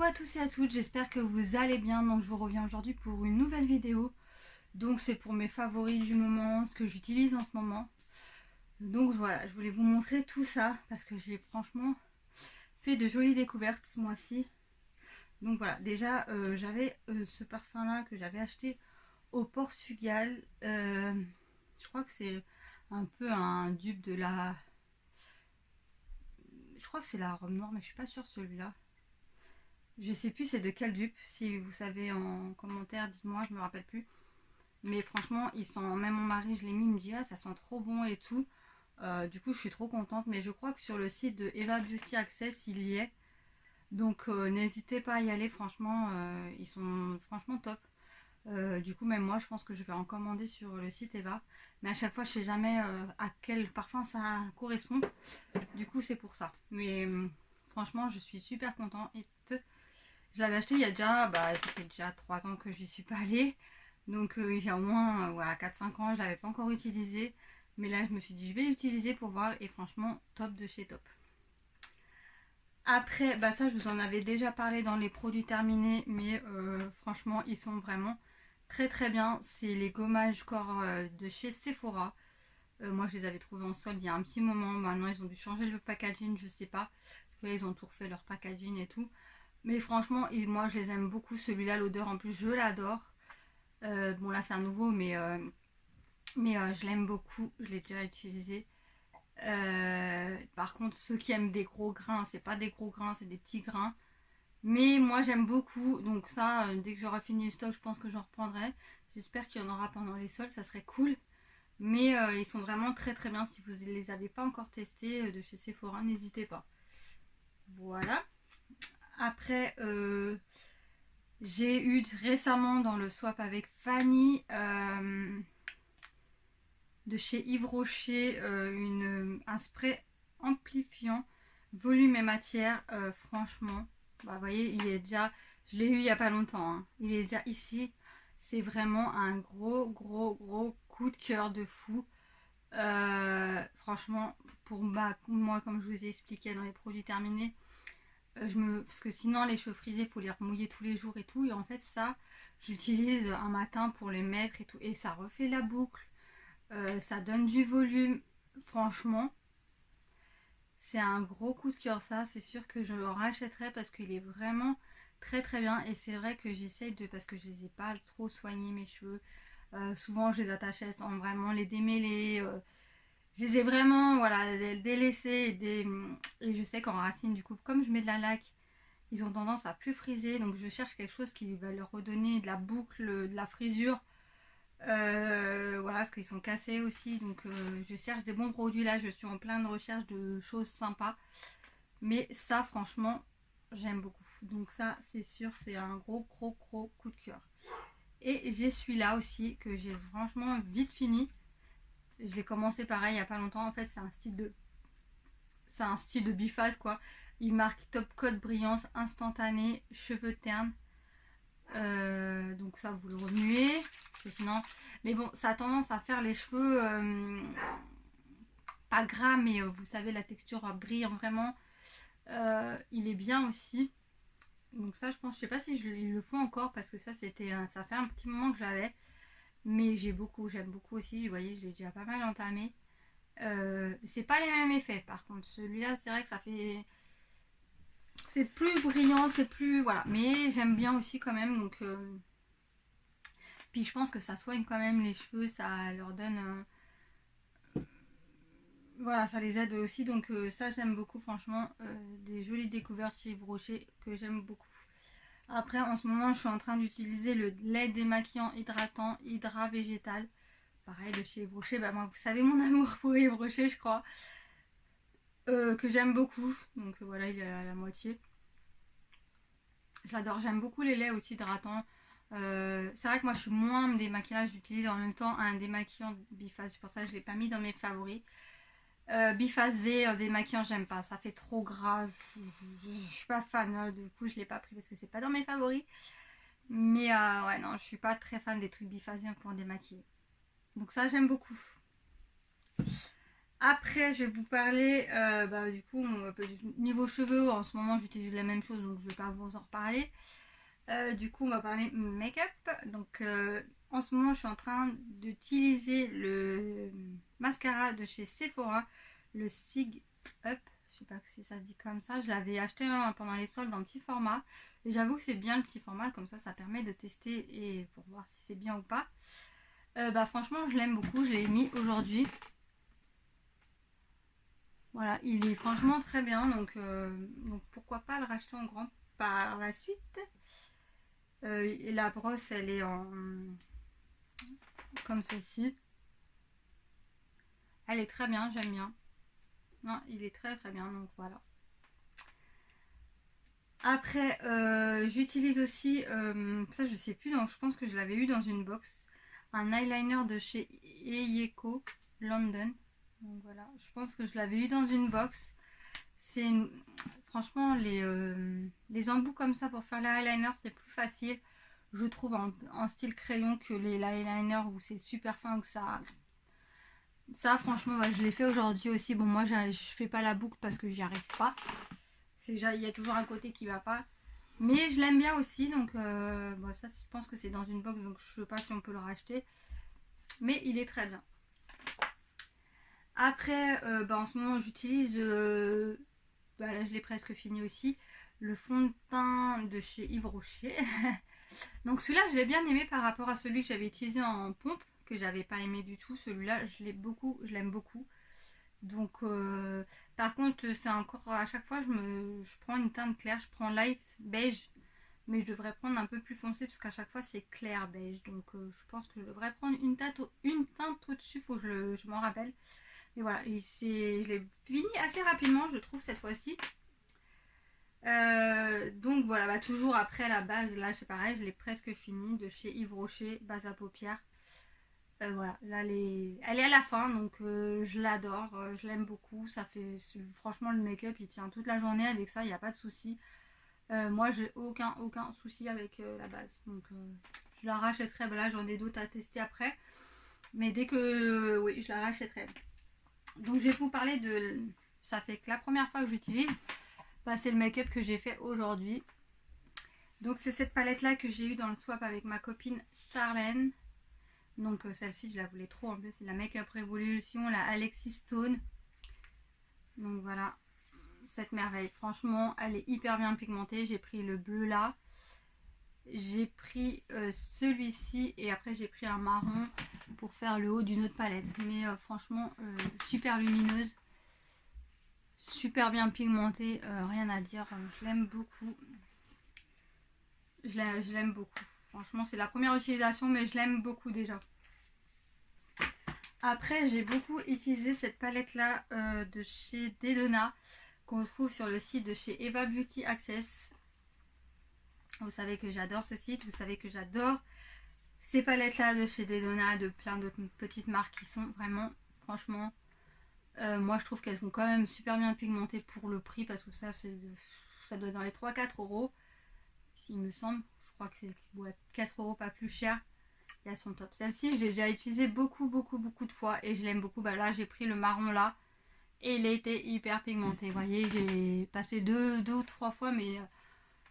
à tous et à toutes, j'espère que vous allez bien. Donc je vous reviens aujourd'hui pour une nouvelle vidéo. Donc c'est pour mes favoris du moment, ce que j'utilise en ce moment. Donc voilà, je voulais vous montrer tout ça parce que j'ai franchement fait de jolies découvertes ce mois-ci. Donc voilà, déjà j'avais ce parfum là que j'avais acheté au Portugal. Je crois que c'est un peu un dupe de la... Je crois que c'est la robe noire mais je suis pas sûre celui-là. Je sais plus c'est de quel dupe, si vous savez en commentaire, dites-moi, je me rappelle plus. Mais franchement, ils sont, même mon mari, je l'ai mis, il me dit ah ça sent trop bon et tout. Du coup, je suis trop contente. Mais je crois que sur le site de Eva Beauty Access, il y est. Donc n'hésitez pas à y aller, franchement, ils sont franchement top. Du coup, même moi, je pense que je vais en commander sur le site Eva. Mais à chaque fois, je sais jamais à quel parfum ça correspond. Du coup, c'est pour ça. Mais franchement, je suis super contente. Je l'avais acheté il y a déjà, ça fait déjà 3 ans que je n'y suis pas allée. Donc il y a au moins voilà, 4-5 ans, je ne l'avais pas encore utilisé. Mais là, je me suis dit, je vais l'utiliser pour voir. Et franchement, top de chez top. Après, ça, je vous en avais déjà parlé dans les produits terminés. Mais franchement, ils sont vraiment très très bien. C'est les gommages corps de chez Sephora. Moi, je les avais trouvés en solde il y a un petit moment. Maintenant, ils ont dû changer le packaging, je sais pas. Parce que là, ils ont tout refait leur packaging et tout. Mais franchement, moi je les aime beaucoup. Celui-là, l'odeur en plus, je l'adore. Bon, là c'est un nouveau, mais je l'aime beaucoup. Je l'ai déjà utilisé. Par contre, ceux qui aiment des gros grains, c'est pas des gros grains, c'est des petits grains. Mais moi j'aime beaucoup. Donc, ça, dès que j'aurai fini le stock, je pense que j'en reprendrai. J'espère qu'il y en aura pendant les soldes, ça serait cool. Mais ils sont vraiment très très bien. Si vous ne les avez pas encore testés de chez Sephora, n'hésitez pas. Voilà. Après, j'ai eu récemment dans le swap avec Fanny de chez Yves Rocher un spray amplifiant volume et matière. Franchement, vous voyez, il est déjà, je l'ai eu il n'y a pas longtemps, hein. Il est déjà ici. C'est vraiment un gros coup de cœur de fou. Franchement, pour moi, comme je vous ai expliqué dans les produits terminés, parce que sinon les cheveux frisés, il faut les remouiller tous les jours et tout. Et en fait, ça, j'utilise un matin pour les mettre et tout. Et ça refait la boucle. Ça donne du volume. Franchement, c'est un gros coup de cœur, ça. C'est sûr que je le rachèterai parce qu'il est vraiment très très bien. Et c'est vrai que j'essaye de... Parce que je les ai pas trop soignés, mes cheveux. Souvent, je les attachais sans vraiment les démêler. Je les ai vraiment voilà, délaissés. Et je sais qu'en racine, du coup, comme je mets de la laque, ils ont tendance à plus friser, donc je cherche quelque chose qui va leur redonner de la boucle, de la frisure. Voilà, parce qu'ils sont cassés aussi, donc je cherche des bons produits. Là, je suis en pleine recherche de choses sympas. Mais ça, franchement, j'aime beaucoup. Donc ça, c'est sûr, c'est un gros coup de cœur. Et j'ai celui-là aussi, que j'ai franchement vite fini. Je l'ai commencé pareil il n'y a pas longtemps. En fait, c'est un style de biphase, quoi. Il marque top code brillance instantanée, cheveux ternes. Donc ça, vous le remuez. Parce que sinon... Mais bon, ça a tendance à faire les cheveux pas gras, mais vous savez, la texture brillant vraiment. Il est bien aussi. Donc ça, je pense, je sais pas si ils le font encore parce que ça, ça fait un petit moment que je l'avais. Mais j'aime beaucoup aussi. Vous voyez, je l'ai déjà pas mal entamé. C'est pas les mêmes effets. Par contre, celui-là, c'est vrai que ça fait... C'est plus brillant, c'est plus... Voilà. Mais j'aime bien aussi quand même. Donc... Puis je pense que ça soigne quand même les cheveux. Ça leur donne... Voilà, ça les aide aussi. Donc ça, j'aime beaucoup, franchement. Des jolies découvertes chez Yves Rocher que j'aime beaucoup. Après, en ce moment, je suis en train d'utiliser le lait démaquillant hydratant Hydra Végétal. Pareil, de chez Yves Rocher. Moi, vous savez mon amour pour Yves Rocher, je crois. Que j'aime beaucoup. Donc voilà, il est à la moitié. J'adore, j'aime beaucoup les laits aussi hydratants. C'est vrai que moi je suis moins démaquillage, j'utilise en même temps un démaquillant biphase, c'est pour ça que je ne l'ai pas mis dans mes favoris. Biphasé, démaquillant, j'aime pas, ça fait trop gras, je suis pas fan, du coup je l'ai pas pris parce que c'est pas dans mes favoris. Mais ouais, non, je suis pas très fan des trucs biphasés pour démaquiller. Donc ça, j'aime beaucoup. Après, je vais vous parler, du coup, niveau cheveux, en ce moment j'utilise la même chose, donc je vais pas vous en reparler. Du coup, on va parler make-up. Donc, en ce moment, je suis en train d'utiliser le mascara de chez Sephora, le Sig Up. Je sais pas si ça se dit comme ça. Je l'avais acheté pendant les soldes en petit format. Et j'avoue que c'est bien le petit format, comme ça permet de tester et pour voir si c'est bien ou pas. Franchement, je l'aime beaucoup. Je l'ai mis aujourd'hui. Voilà, il est franchement très bien. Donc pourquoi pas le racheter en grand par la suite. Et la brosse, elle est en comme ceci. Elle est très bien, j'aime bien. Non, il est très très bien, donc voilà. Après, j'utilise aussi, ça je sais plus, donc je pense que je l'avais eu dans une box, un eyeliner de chez Eyeko London. Donc voilà, je pense que je l'avais eu dans une box. Franchement, les embouts comme ça pour faire l'eyeliner, c'est plus facile, je trouve, en style crayon que les eyeliners où c'est super fin, où ça franchement, je l'ai fait aujourd'hui aussi. Bon, moi je fais pas la boucle parce que j'y arrive pas. Il y a toujours un côté qui va pas. Mais je l'aime bien aussi, donc ça je pense que c'est dans une box, donc je sais pas si on peut le racheter. Mais il est très bien. Après, en ce moment j'utilise, là je l'ai presque fini aussi, le fond de teint de chez Yves Rocher. Donc celui-là je l'ai bien aimé par rapport à celui que j'avais utilisé en pompe, que j'avais pas aimé du tout. Celui-là je l'aime beaucoup. Donc, par contre, c'est encore à chaque fois, je prends une teinte claire, je prends light beige, mais je devrais prendre un peu plus foncé parce qu'à chaque fois c'est clair beige. Donc, je pense que je devrais prendre une teinte au-dessus, faut que je m'en rappelle. Mais voilà, je l'ai fini assez rapidement, je trouve, cette fois-ci. Donc voilà, toujours après la base, là c'est pareil, je l'ai presque fini de chez Yves Rocher, base à paupières. Voilà, là elle est à la fin, donc je l'adore, je l'aime beaucoup. Franchement, le make-up il tient toute la journée avec ça, il n'y a pas de souci. Moi j'ai aucun souci avec la base, donc je la rachèterai. Là j'en ai d'autres à tester après, mais dès que oui, je la rachèterai. Donc je vais vous parler de, ça fait que la première fois que j'utilise, c'est le make-up que j'ai fait aujourd'hui. Donc c'est cette palette là que j'ai eu dans le swap avec ma copine Charlène. Donc celle-ci je la voulais trop, en plus c'est la Make-up Revolution, la Alexis Stone. Donc voilà, cette merveille, franchement elle est hyper bien pigmentée. J'ai pris le bleu là, j'ai pris celui-ci et après j'ai pris un marron pour faire le haut d'une autre palette. Mais franchement super lumineuse, super bien pigmentée, rien à dire, je l'aime beaucoup. Je l'aime beaucoup, franchement c'est la première utilisation mais je l'aime beaucoup déjà. Après, j'ai beaucoup utilisé cette palette-là de chez Dedona, qu'on trouve sur le site de chez Eva Beauty Access. Vous savez que j'adore ce site, vous savez que j'adore ces palettes-là de chez Dedona, de plein d'autres petites marques qui sont vraiment, franchement, moi je trouve qu'elles sont quand même super bien pigmentées pour le prix, parce que ça doit être dans les 3-4 euros, s'il me semble. Je crois que c'est 4 euros, pas plus cher. Et elles sont top. Celle-ci, je l'ai déjà utilisée beaucoup de fois et je l'aime beaucoup. Là, j'ai pris le marron là et il était hyper pigmenté. Vous voyez, j'ai passé deux ou trois fois, mais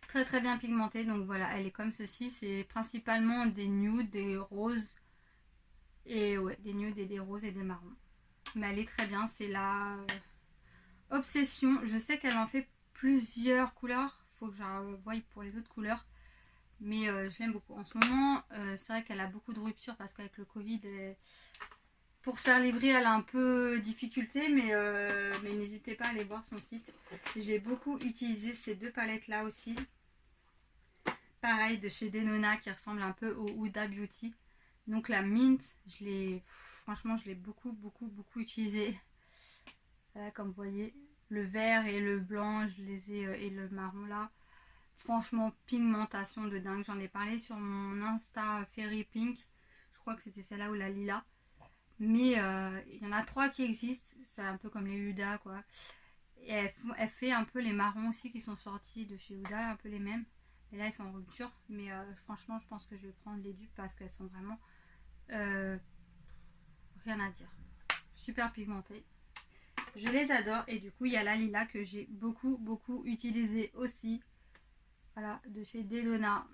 très bien pigmenté. Donc voilà, elle est comme ceci. C'est principalement des nudes, des roses. Et ouais, des nudes et des roses et des marrons. Mais elle est très bien. C'est la Obsession. Je sais qu'elle en fait plusieurs couleurs. Faut que je voie pour les autres couleurs. Mais je l'aime beaucoup. En ce moment, c'est vrai qu'elle a beaucoup de ruptures parce qu'avec le Covid, pour se faire livrer, elle a un peu difficulté. Mais n'hésitez pas à aller voir son site. J'ai beaucoup utilisé ces deux palettes là aussi. Pareil, de chez Denona, qui ressemble un peu au Huda Beauty. Donc la Mint, franchement, je l'ai beaucoup utilisé. Voilà, comme vous voyez, le vert et le blanc, je les ai, et le marron là. Franchement, pigmentation de dingue. J'en ai parlé sur mon Insta Fairy Pink. Je crois que c'était celle-là ou la lila. Mais il y en a 3 qui existent. C'est un peu comme les Huda, quoi. Et elle fait un peu les marrons aussi qui sont sortis de chez Huda, un peu les mêmes. Et là, elles sont en rupture. Mais franchement, je pense que je vais prendre les dupes parce qu'elles sont vraiment rien à dire. Super pigmentées. Je les adore. Et du coup, il y a la Lila que j'ai beaucoup utilisé aussi. Voilà, de chez Delona.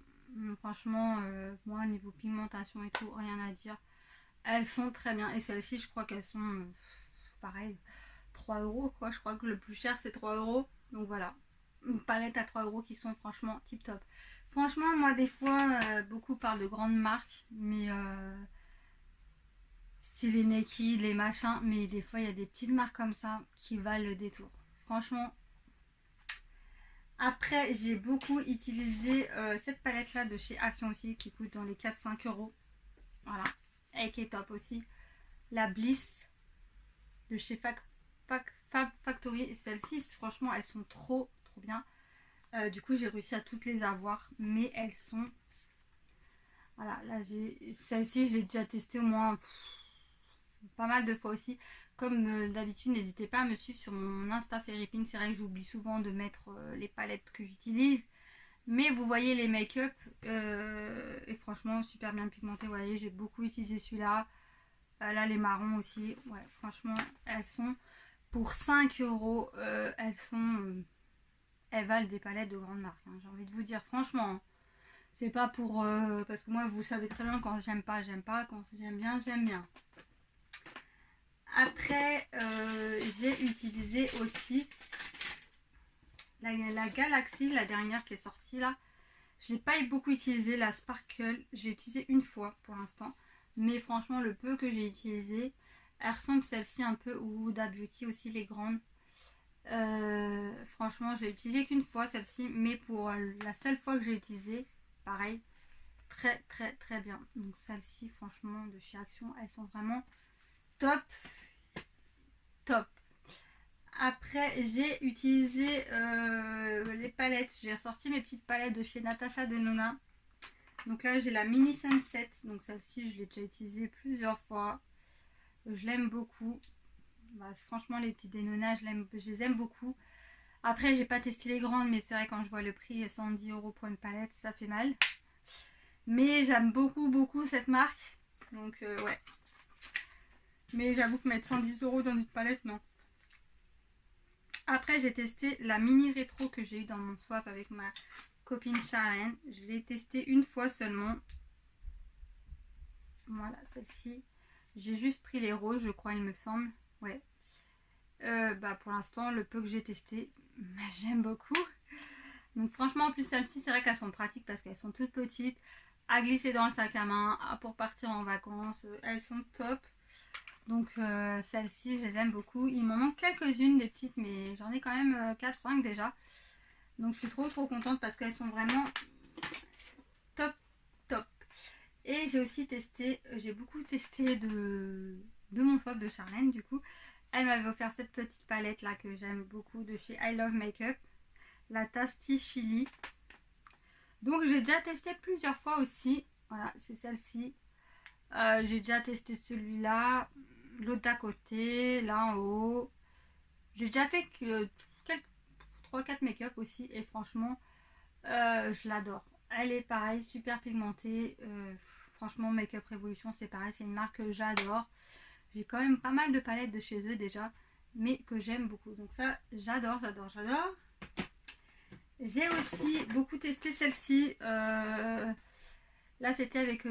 Franchement, moi, niveau pigmentation et tout, rien à dire. Elles sont très bien. Et celles-ci, je crois qu'elles sont pareil, 3 euros quoi. Je crois que le plus cher, c'est 3 euros. Donc voilà, une palette à 3 euros qui sont franchement tip top. Franchement, moi, des fois, beaucoup parlent de grandes marques, mais style les Naked, les machins. Mais des fois, il y a des petites marques comme ça qui valent le détour. Franchement. Après, j'ai beaucoup utilisé cette palette-là de chez Action aussi, qui coûte dans les 4-5 euros. Voilà. Et qui est top aussi. La Bliss de chez Fab Factory. Celles-ci, franchement, elles sont trop bien. Du coup, j'ai réussi à toutes les avoir. Mais elles sont... Voilà, là, celle-ci, je l'ai déjà testée au moins pas mal de fois aussi. Comme d'habitude, n'hésitez pas à me suivre sur mon Insta Fairypin. C'est vrai que j'oublie souvent de mettre les palettes que j'utilise. Mais vous voyez les make-up. Et franchement, super bien pigmenté. Vous voyez, j'ai beaucoup utilisé celui-là. Là, les marrons aussi. Ouais, franchement, elles sont pour 5 euros. Elles valent des palettes de grande marque. Hein, j'ai envie de vous dire, franchement. Hein, c'est pas pour... parce que moi, vous savez très bien, quand j'aime pas, j'aime pas. Quand j'aime bien, j'aime bien. Après, j'ai utilisé aussi la Galaxy, la dernière qui est sortie là. Je ne l'ai pas beaucoup utilisé, la Sparkle. J'ai utilisé une fois pour l'instant. Mais franchement, le peu que j'ai utilisé, elle ressemble celle-ci un peu au Huda Beauty aussi, les grandes. Franchement, j'ai utilisé qu'une fois celle-ci. Mais pour la seule fois que j'ai utilisé, pareil, très bien. Donc celle-ci, franchement, de chez Action, elles sont vraiment top. Après, j'ai utilisé les palettes. J'ai ressorti mes petites palettes de chez Natasha Denona. Donc là, j'ai la Mini Sunset. Donc celle-ci, je l'ai déjà utilisée plusieurs fois. Je l'aime beaucoup. Bah, franchement, les petites Denona, je les aime beaucoup. Après, j'ai pas testé les grandes, mais c'est vrai, quand je vois le prix, 110 euros pour une palette, ça fait mal. Mais j'aime beaucoup cette marque. Donc ouais. Mais j'avoue que mettre 110 euros dans une palette, non. Après, j'ai testé la mini rétro que j'ai eu dans mon swap avec ma copine Charlène. Je l'ai testée une fois seulement. Voilà, celle-ci. J'ai juste pris les roses, je crois, il me semble. Ouais. Bah, pour l'instant, le peu que j'ai testé, bah, j'aime beaucoup. Donc franchement, en plus, celles-ci, c'est vrai qu'elles sont pratiques parce qu'elles sont toutes petites. À glisser dans le sac à main, pour partir en vacances. Elles sont top. Donc celles-ci, je les aime beaucoup. Il m'en manque quelques-unes des petites, mais j'en ai quand même 4-5 déjà. Donc je suis trop contente parce qu'elles sont vraiment top. Et j'ai aussi testé, j'ai beaucoup testé de mon swap de Charlène du coup. Elle m'avait offert cette petite palette là que j'aime beaucoup de chez I Love Makeup. La Tasty Chili. Donc j'ai déjà testé plusieurs fois aussi. Voilà, c'est celle-ci. J'ai déjà testé celui-là. L'autre à côté, là en haut. J'ai déjà fait que 3-4 make-up aussi. Et franchement, je l'adore. Elle est pareil, super pigmentée. Franchement, Make-up Revolution, c'est pareil. C'est une marque que j'adore. J'ai quand même pas mal de palettes de chez eux déjà. Mais que j'aime beaucoup. Donc ça, j'adore. J'ai aussi beaucoup testé celle-ci. Là, c'était avec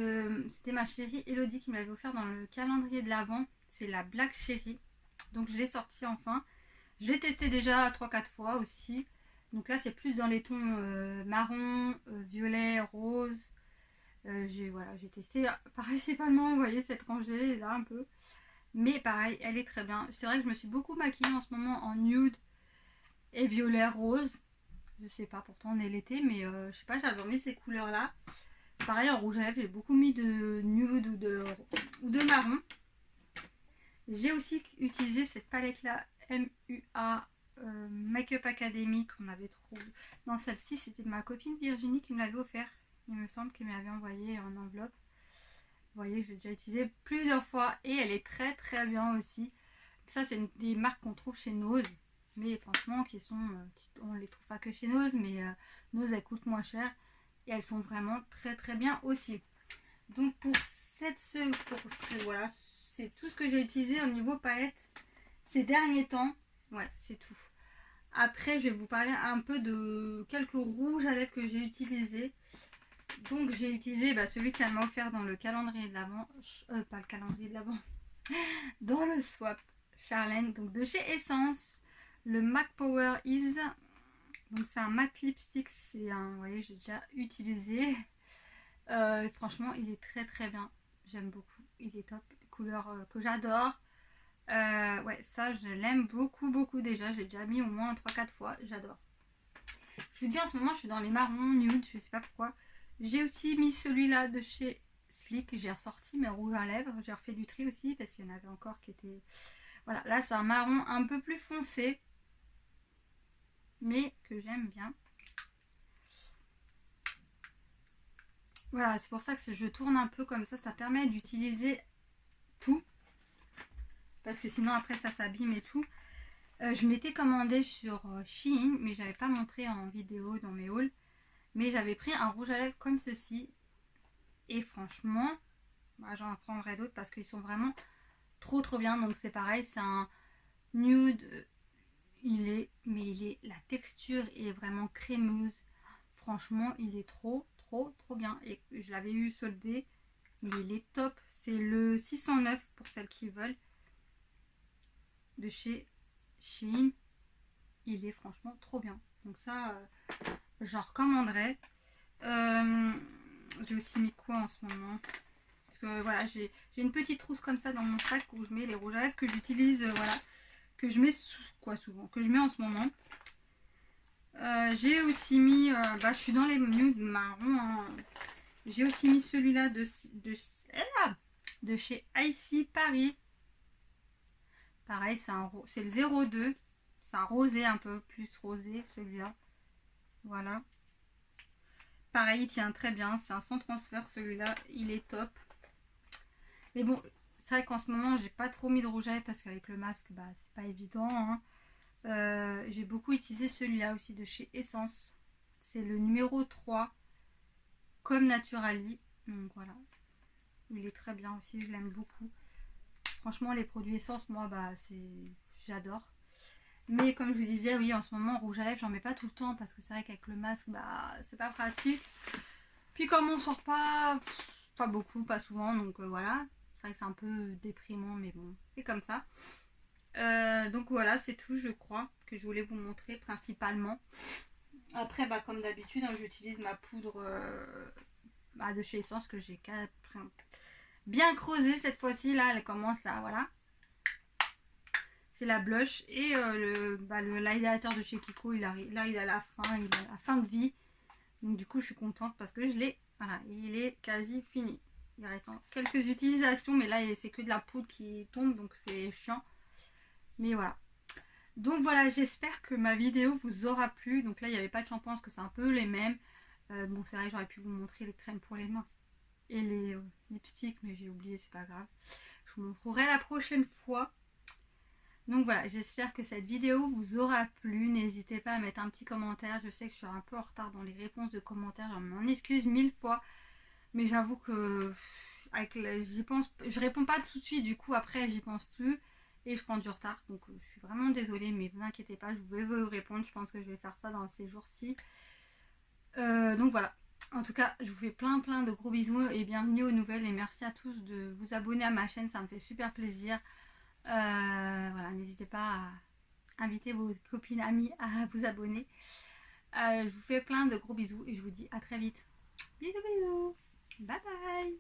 c'était ma chérie Elodie qui me l'avait offert dans le calendrier de l'Avent. C'est la Black Cherry. Donc, je l'ai sortie enfin. Je l'ai testé déjà 3-4 fois aussi. Donc là, c'est plus dans les tons marron, violet, rose. J'ai testé principalement, vous voyez, cette rangée là un peu. Mais pareil, elle est très bien. C'est vrai que je me suis beaucoup maquillée en ce moment en nude et violet, rose. Je sais pas, pourtant on est l'été, mais je sais pas, j'avais envie de ces couleurs là. Pareil, en rouge à lèvres, j'ai beaucoup mis de nude ou de marron. J'ai aussi utilisé cette palette là, MUA Makeup Academy, qu'on avait trouvé. Dans celle-ci, c'était ma copine Virginie qui me l'avait offert. Il me semble qu'elle m'avait envoyé en enveloppe. Vous voyez, je l'ai déjà utilisé plusieurs fois et elle est très bien aussi. Ça, c'est des marques qu'on trouve chez Nose. Mais franchement, qui sont, on les trouve pas que chez Nose, mais Nose, elles coûtent moins cher. Et elles sont vraiment très bien aussi. Donc voilà, c'est tout ce que j'ai utilisé au niveau palette. ces derniers temps. Ouais, c'est tout. Après, je vais vous parler un peu de quelques rouges à lèvres que j'ai utilisés. Donc, j'ai utilisé celui qu'elle m'a offert dans le calendrier de l'Avent. Pas le calendrier de l'Avent. Dans le swap Charlène. Donc, de chez Essence. Le MAC Power Is. Donc, c'est un matte lipstick. C'est un... Vous voyez, j'ai déjà utilisé. Franchement, il est très très bien. J'aime beaucoup. Il est top. Couleur que j'adore. Ouais, ça je l'aime beaucoup beaucoup déjà. Je l'ai déjà mis au moins 3-4 fois. J'adore. Je vous dis en ce moment je suis dans les marrons nude. Je sais pas pourquoi. J'ai aussi mis celui-là de chez Sleek. J'ai ressorti mes rouges à lèvres. J'ai refait du tri aussi parce qu'il y en avait encore qui étaient... Voilà, là c'est un marron un peu plus foncé. Mais que j'aime bien. Voilà, c'est pour ça que je tourne un peu comme ça. Ça permet d'utiliser tout. Parce que sinon après ça s'abîme et tout. Je m'étais commandé sur Shein, mais j'avais pas montré en vidéo dans mes hauls. Mais j'avais pris un rouge à lèvres comme ceci. Et franchement, j'en prendrai d'autres parce qu'ils sont vraiment trop trop bien. Donc c'est pareil, c'est un nude. La texture est vraiment crémeuse. Franchement, il est trop trop trop bien. Et je l'avais eu soldé, mais il est top. C'est le 609 pour celles qui veulent. De chez Shein. Il est franchement trop bien. Donc ça, j'en recommanderais. J'ai aussi mis quoi en ce moment? Parce que voilà, j'ai une petite trousse comme ça dans mon sac où je mets les rouges à lèvres que j'utilise, voilà. Que je mets souvent, que je mets en ce moment. J'ai aussi mis, je suis dans les nudes marron. Hein. J'ai aussi mis celui-là de chez Icy Paris. Pareil, c'est le 02. C'est un rosé, un peu plus rosé celui-là. Voilà. Pareil, il tient très bien. C'est un sans transfert celui-là. Il est top. Mais bon, c'est vrai qu'en ce moment, j'ai pas trop mis de rouge à lèvres parce qu'avec le masque, c'est pas évident. Hein. J'ai beaucoup utilisé celui-là aussi de chez Essence. C'est le numéro 3. Comme Naturally. Donc voilà. Il est très bien aussi. Je l'aime beaucoup. Franchement, les produits Essence, moi, j'adore. Mais comme je vous disais, oui, en ce moment, rouge à lèvres, j'en mets pas tout le temps parce que c'est vrai qu'avec le masque, c'est pas pratique. Puis comme on sort pas beaucoup, pas souvent, donc voilà. C'est vrai que c'est un peu déprimant, mais bon, c'est comme ça. Donc voilà, c'est tout, je crois, que je voulais vous montrer principalement. Après, comme d'habitude, hein, j'utilise ma poudre de chez Essence que j'ai bien creusée cette fois-ci. Là, elle commence là, voilà. C'est la blush et l'highlighter de chez Kiko, il arrive. Là, il est à la fin, il est à la fin de vie. Donc du coup, je suis contente parce que je l'ai. Voilà, il est quasi fini. Il reste quelques utilisations, mais là, c'est que de la poudre qui tombe, donc c'est chiant. Mais voilà. Donc voilà, j'espère que ma vidéo vous aura plu. Donc là, il n'y avait pas de shampoing parce que c'est un peu les mêmes. Bon, c'est vrai, j'aurais pu vous montrer les crèmes pour les mains et les lipsticks, mais j'ai oublié, c'est pas grave. Je vous montrerai la prochaine fois. Donc voilà, j'espère que cette vidéo vous aura plu. N'hésitez pas à mettre un petit commentaire. Je sais que je suis un peu en retard dans les réponses de commentaires. Je m'en excuse 1000 fois. Mais j'avoue que j'y pense, je réponds pas tout de suite. Du coup, après, j'y pense plus. Et je prends du retard. Donc je suis vraiment désolée. Mais vous inquiétez pas, je vais vous répondre. Je pense que je vais faire ça dans ces jours-ci. Donc voilà. En tout cas, je vous fais plein de gros bisous. Et bienvenue aux nouvelles. Et merci à tous de vous abonner à ma chaîne. Ça me fait super plaisir. Voilà, n'hésitez pas à inviter vos copines, amis à vous abonner. Je vous fais plein de gros bisous et je vous dis à très vite. Bisous bisous. Bye bye.